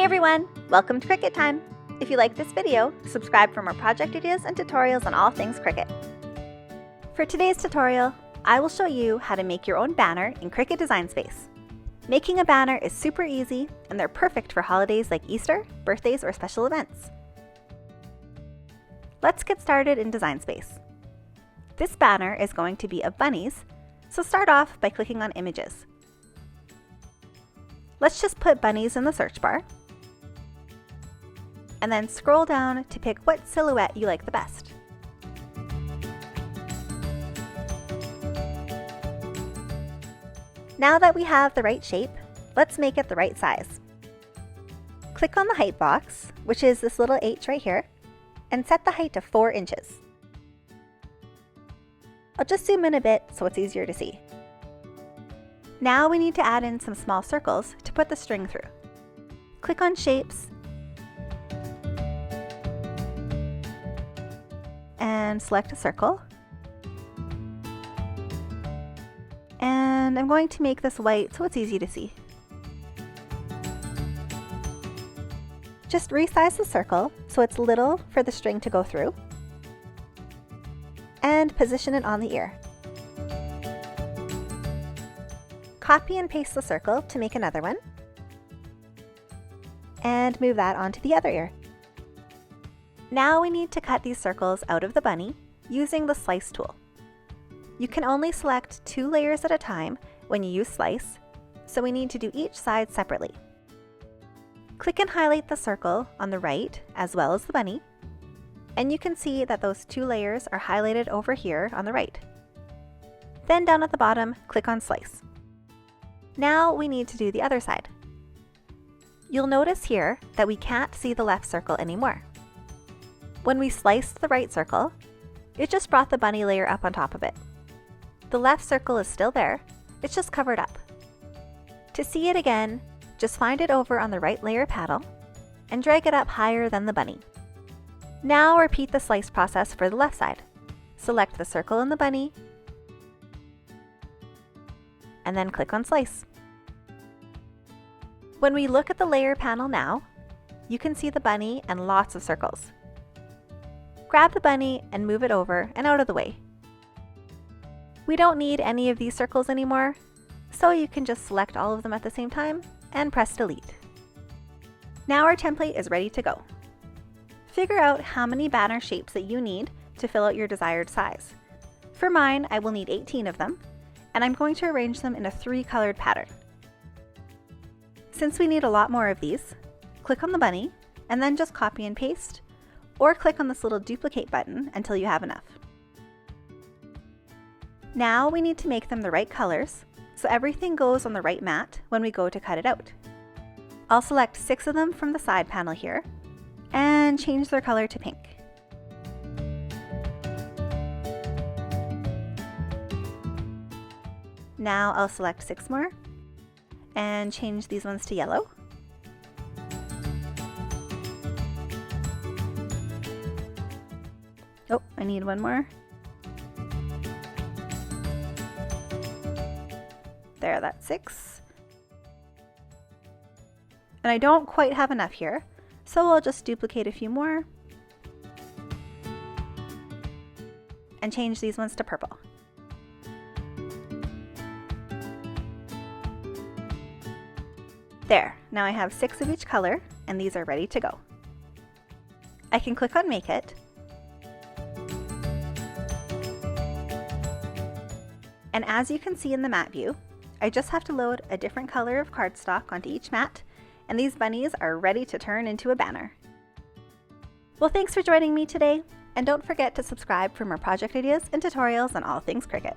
Hey everyone, welcome to Cricut time. If you like this video, subscribe for more project ideas and tutorials on all things Cricut. For today's tutorial, I will show you how to make your own banner in Cricut Design Space. Making a banner is super easy and they're perfect for holidays like Easter, birthdays, or special events. Let's get started in Design Space. This banner is going to be of bunnies, so start off by clicking on Images. Let's just put bunnies in the search bar, and then scroll down to pick what silhouette you like the best. Now that we have the right shape, let's make it the right size. Click on the height box, which is this little H right here, and set the height to 4 inches. I'll just zoom in a bit so it's easier to see. Now we need to add in some small circles to put the string through. Click on Shapes, and select a circle. And I'm going to make this white so it's easy to see. Just resize the circle so it's little for the string to go through, and position it on the ear. Copy and paste the circle to make another one, and move that onto the other ear. Now we need to cut these circles out of the bunny using the Slice tool. You can only select 2 layers at a time when you use Slice, so we need to do each side separately. Click and highlight the circle on the right as well as the bunny, and you can see that those 2 layers are highlighted over here on the right. Then down at the bottom, click on Slice. Now we need to do the other side. You'll notice here that we can't see the left circle anymore. When we sliced the right circle, it just brought the bunny layer up on top of it. The left circle is still there, it's just covered up. To see it again, just find it over on the right layer panel and drag it up higher than the bunny. Now repeat the slice process for the left side. Select the circle and the bunny, and then click on Slice. When we look at the layer panel now, you can see the bunny and lots of circles. Grab the bunny and move it over and out of the way. We don't need any of these circles anymore, so you can just select all of them at the same time and press delete. Now our template is ready to go. Figure out how many banner shapes that you need to fill out your desired size. For mine, I will need 18 of them, and I'm going to arrange them in a 3-colored pattern. Since we need a lot more of these, click on the bunny and then just copy and paste, or click on this little duplicate button until you have enough. Now we need to make them the right colors, so everything goes on the right mat when we go to cut it out. I'll select 6 of them from the side panel here, and change their color to pink. Now I'll select 6 more, and change these ones to yellow. Oh, I need one more. There, that's 6. And I don't quite have enough here, so I'll just duplicate a few more and change these ones to purple. There, now I have 6 of each color, and these are ready to go. I can click on Make It, and as you can see in the mat view, I just have to load a different color of cardstock onto each mat, and these bunnies are ready to turn into a banner. Well, thanks for joining me today, and don't forget to subscribe for more project ideas and tutorials on all things Cricut.